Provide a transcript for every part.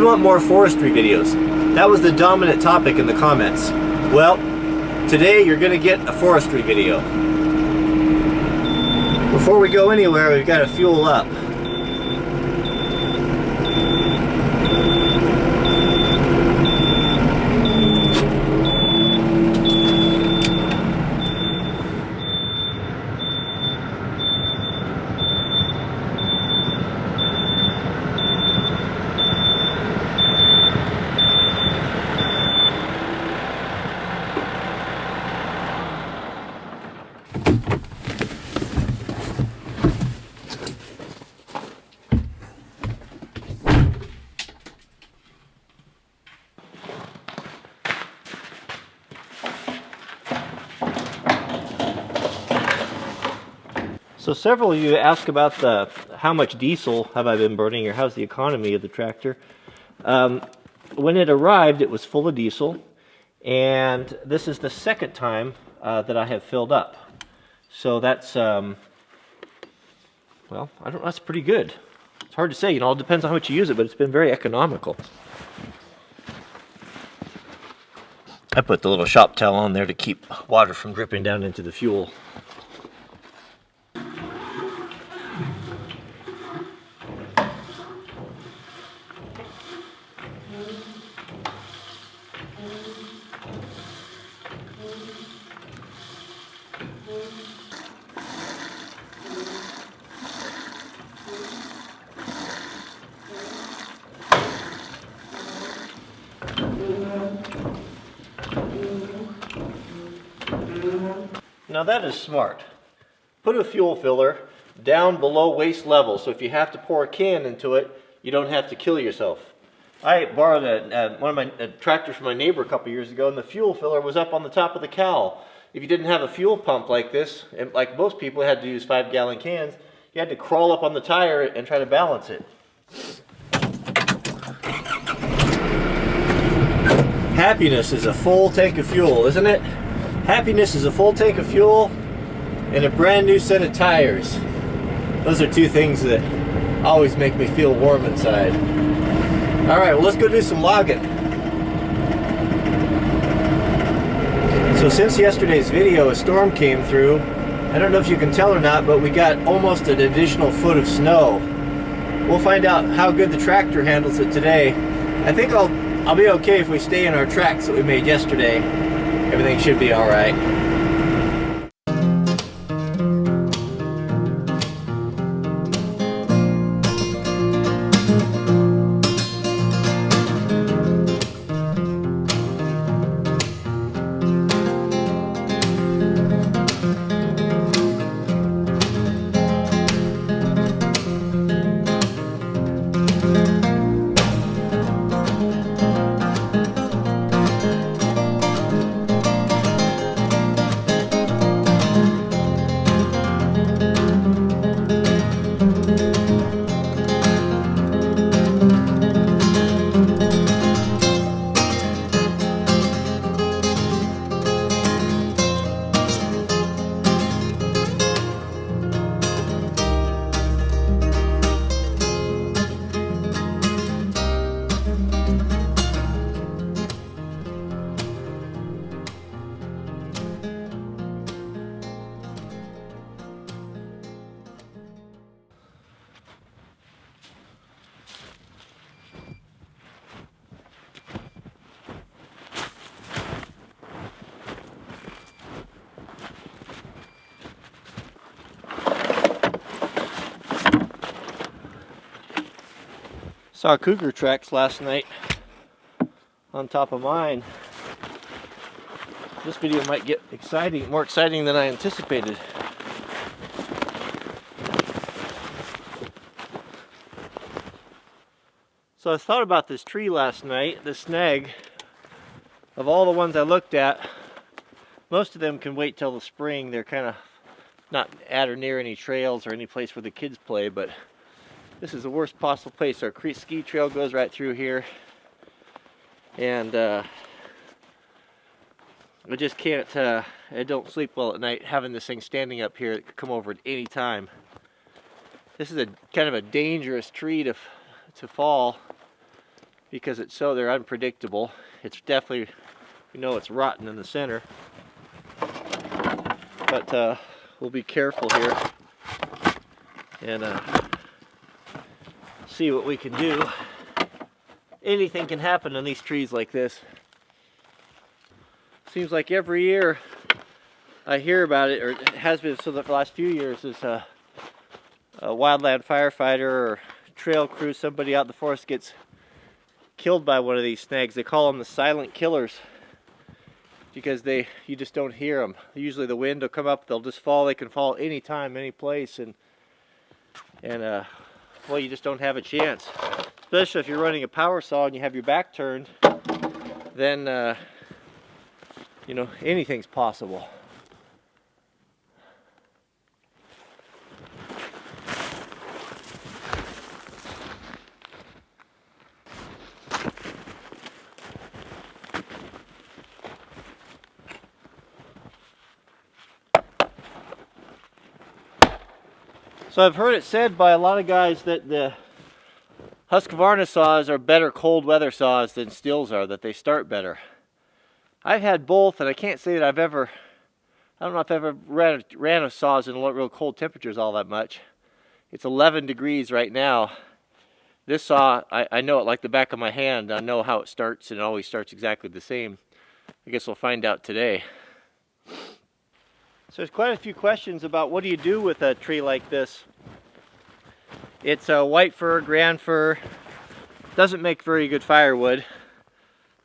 want more forestry videos. That was the dominant topic in the comments. Well, today you're going to get a forestry video. Before we go anywhere, we've got to fuel up. So several of you ask about how much diesel have I been burning, or how's the economy of the tractor. When it arrived, it was full of diesel, and this is the second time that I have filled up. So that's, well, I don't know, that's pretty good. It's hard to say, you know, it depends on how much you use it, but it's been very economical. I put the little shop towel on there to keep water from dripping down into the fuel. Now that is smart. Put a fuel filler down below waist level, so if you have to pour a can into it, you don't have to kill yourself. I borrowed one of my tractors from my neighbor a couple years ago, and the fuel filler was up on the top of the cowl. If you didn't have a fuel pump like this, and like most people had to use 5-gallon cans, you had to crawl up on the tire and try to balance it. Happiness is a full tank of fuel, isn't it? Happiness is a full tank of fuel and a brand new set of tires. Those are two things that always make me feel warm inside. Alright, well, let's go do some logging. So since yesterday's video, a storm came through. I don't know if you can tell or not, but we got almost an additional foot of snow. We'll find out how good the tractor handles it today. I think I'll be okay if we stay in our tracks that we made yesterday. Everything should be all right. Saw cougar tracks last night on top of mine. This video might get more exciting than I anticipated. So I thought about this tree last night, this snag. Of all the ones I looked at, most of them can wait till the spring. They're kind of not at or near any trails or any place where the kids play, but this is the worst possible place. Our ski trail goes right through here, and I just can't, I don't sleep well at night having this thing standing up here. It could come over at any time. This is a kind of a dangerous tree to fall. because they're unpredictable. It's definitely, we know it's rotten in the center, but we'll be careful here and see what we can do. Anything can happen on these trees like this. Seems like every year I hear about it, or it has been so the last few years, is a wildland firefighter or trail crew, somebody out in the forest gets killed by one of these snags. They call them the silent killers because you just don't hear them. Usually the wind will come up, they'll just fall. They can fall anytime, any place, and well, you just don't have a chance. Especially if you're running a power saw and you have your back turned, then you know, anything's possible. So I've heard it said by a lot of guys that the Husqvarna saws are better cold weather saws than Stills are, that they start better. I've had both, and I can't say that I don't know if I've ever ran a saws in real cold temperatures all that much. It's 11 degrees right now. This saw, I know it like the back of my hand. I know how it starts, and it always starts exactly the same. I guess we'll find out today. So there's quite a few questions about what do you do with a tree like this. It's a white fir, grand fir, doesn't make very good firewood,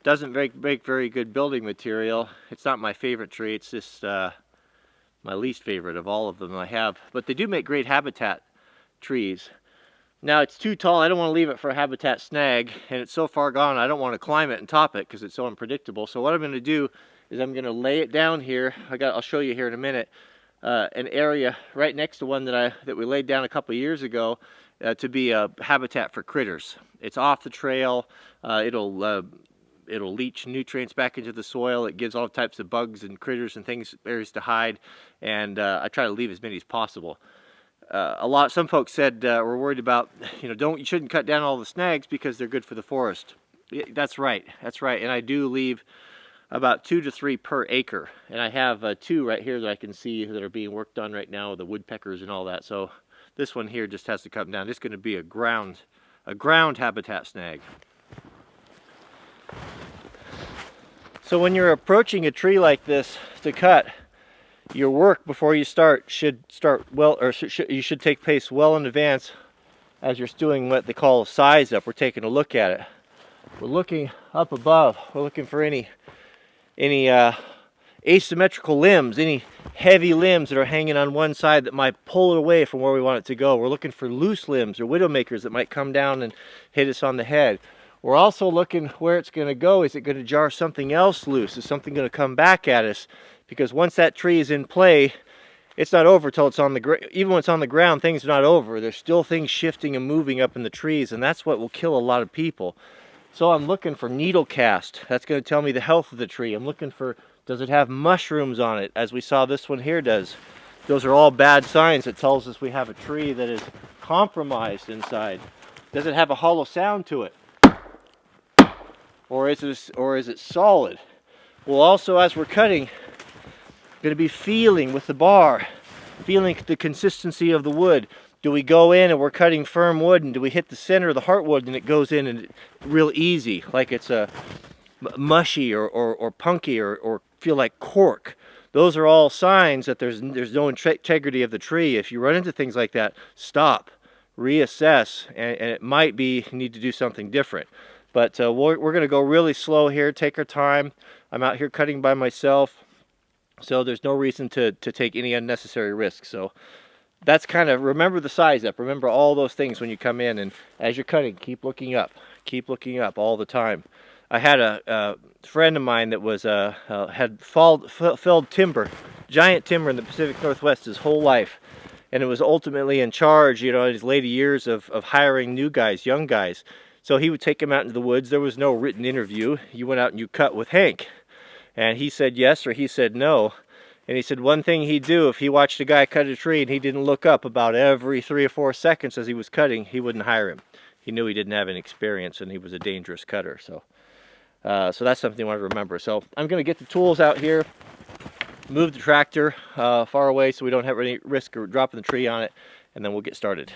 doesn't make very good building material. It's not my favorite tree, it's just my least favorite of all of them I have. But they do make great habitat trees. Now it's too tall, I don't want to leave it for a habitat snag, and it's so far gone I don't want to climb it and top it because it's so unpredictable. So what I'm going to do is I'm going to lay it down here. I'll show you here in a minute. An area right next to one that we laid down a couple years ago to be a habitat for critters. It's off the trail. It'll leach nutrients back into the soil. It gives all types of bugs and critters and things areas to hide, and I try to leave as many as possible. Some folks said we're worried about, you know, you shouldn't cut down all the snags because they're good for the forest. Yeah, that's right, and I do leave about 2 to 3 per acre, and I have 2 right here that I can see that are being worked on right now, the woodpeckers and all that. So this one here just has to come down. It's going to be a ground habitat snag. So when you're approaching a tree like this to cut, your work before you should take place well in advance as you're doing what they call a size up. We're taking a look at it. We're looking up above. We're looking for any asymmetrical limbs, any heavy limbs that are hanging on one side that might pull it away from where we want it to go. We're looking for loose limbs or widowmakers that might come down and hit us on the head. We're also looking where it's going to go. Is it going to jar something else loose? Is something going to come back at us? Because once that tree is in play, it's not over till it's on the ground. Even when it's on the ground, things are not over. There's still things shifting and moving up in the trees, and that's what will kill a lot of people. So I'm looking for needle cast. That's going to tell me the health of the tree. I'm looking for, does it have mushrooms on it, as we saw this one here does. Those are all bad signs. It tells us we have a tree that is compromised inside. Does it have a hollow sound to it? Or is it solid? Well, also as we're cutting, going to be feeling with the bar, feeling the consistency of the wood. Do we go in and we're cutting firm wood, and do we hit the center of the heartwood and it goes in and real easy, like it's a mushy or punky or feel like cork? Those are all signs that there's no integrity of the tree. If you run into things like that, stop, reassess, and it might be you need to do something different. But we're going to go really slow here, take our time. I'm out here cutting by myself, so there's no reason to take any unnecessary risks. So that's kind of, remember the size up, remember all those things when you come in, and as you're cutting, keep looking up all the time. I had a friend of mine that was had felled timber, giant timber in the Pacific Northwest his whole life, and it was ultimately in charge, in his later years of hiring new guys, young guys. So he would take him out into the woods. There was no written interview. You went out and you cut with Hank, and he said yes or he said no. And he said one thing he'd do if he watched a guy cut a tree and he didn't look up about every 3 or 4 seconds as he was cutting, he wouldn't hire him. He knew he didn't have any experience and he was a dangerous cutter. So that's something you want to remember. So I'm going to get the tools out here, move the tractor far away so we don't have any risk of dropping the tree on it, and then we'll get started.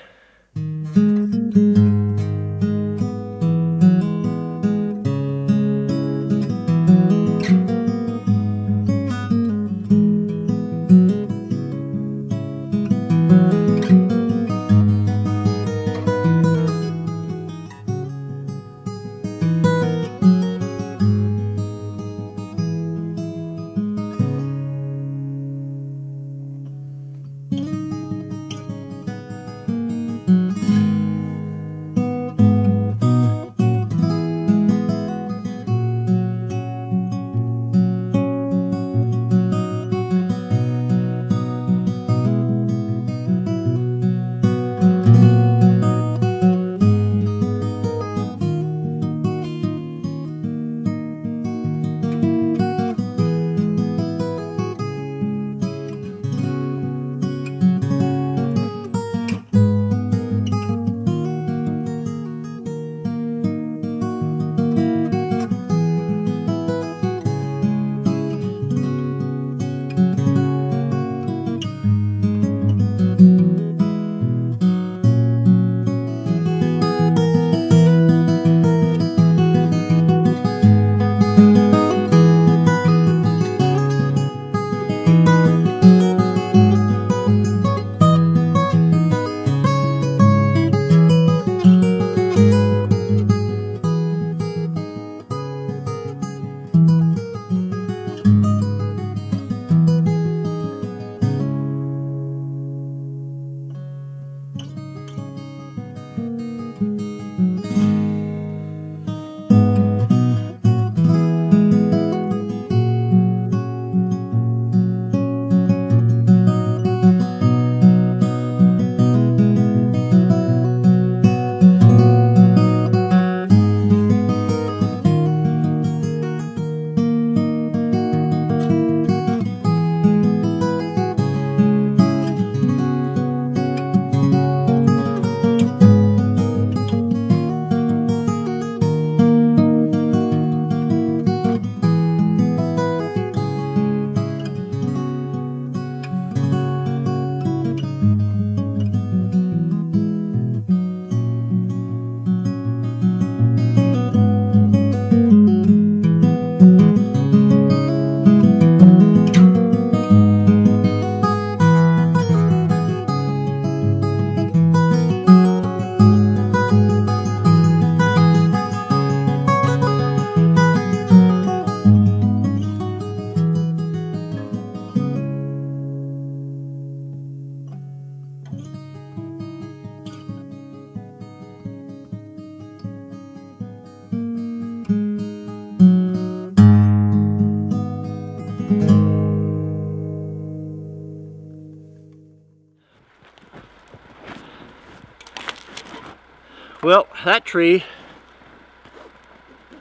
Well, that tree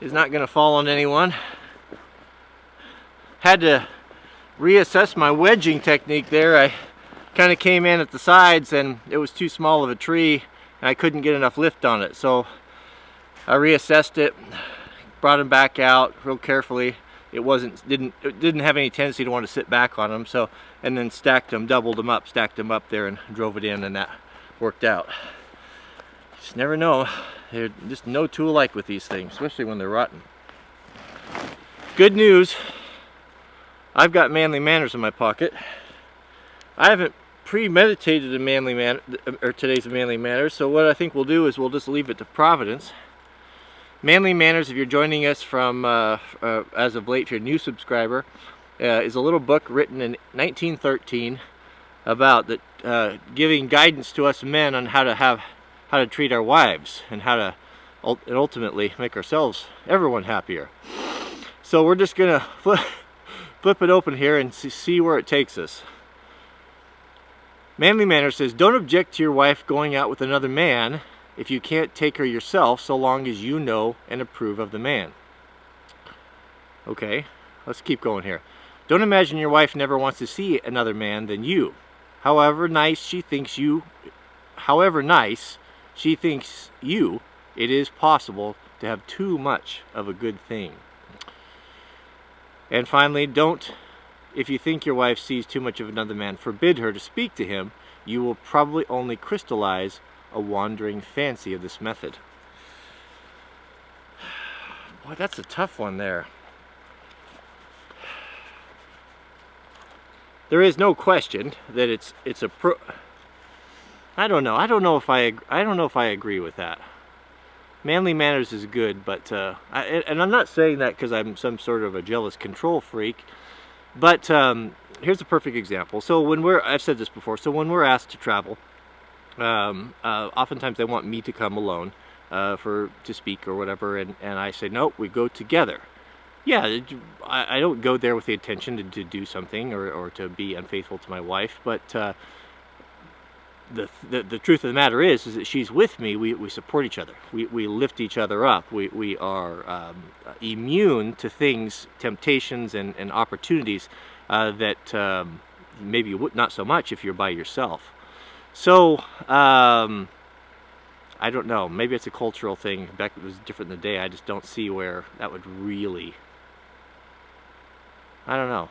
is not going to fall on anyone. Had to reassess my wedging technique there. I kind of came in at the sides and it was too small of a tree and I couldn't get enough lift on it. So I reassessed it, brought him back out real carefully. It didn't have any tendency to want to sit back on them. So, and then stacked them, doubled them up, stacked them up there and drove it in, and that worked out. Just never know. There's just no tool like with these things, especially when they're rotten. Good news, I've got manly manners in my pocket. I haven't premeditated a manly man or today's manly manners, so what I think we'll do is we'll just leave it to Providence. Manly Manners, if you're joining us from as of late, if you're a new subscriber, is a little book written in 1913 about giving guidance to us men on how to treat our wives and how to ultimately make everyone happier. So we're just gonna flip it open here and see where it takes us. Manly Manners says, don't object to your wife going out with another man if you can't take her yourself, so long as you know and approve of the man. Okay, let's keep going here. Don't imagine your wife never wants to see another man than you. However nice she thinks you, it is possible to have too much of a good thing. And finally, if you think your wife sees too much of another man, forbid her to speak to him. You will probably only crystallize a wandering fancy of this method. Boy, that's a tough one there. There is no question that it's a I don't know if I agree with that. Manly manners is good, but and I'm not saying that because I'm some sort of a jealous control freak. But here's a perfect example. So I've said this before. So when we're asked to travel, oftentimes they want me to come alone to speak or whatever, and I say no, we go together. Yeah, I don't go there with the intention to do something or to be unfaithful to my wife, but the truth of the matter is that she's with me. We support each other. We lift each other up. We are immune to things, temptations, and opportunities that maybe not so much if you're by yourself. So I don't know. Maybe it's a cultural thing. Back it was different in the day. I just don't see where that would really. I don't know.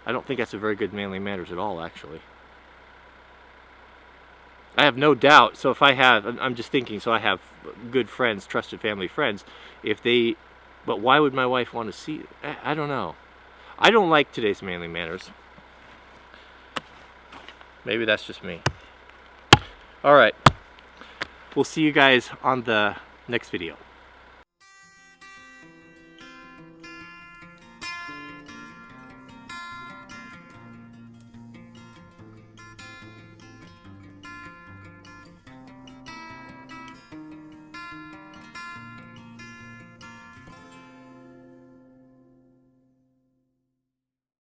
I don't think that's a very good manly manners at all, actually. I have no doubt. So if I'm just thinking, so I have good friends, trusted family friends, but why would my wife want to see it? I don't know. I don't like today's manly manners. Maybe that's just me. All right. We'll see you guys on the next video.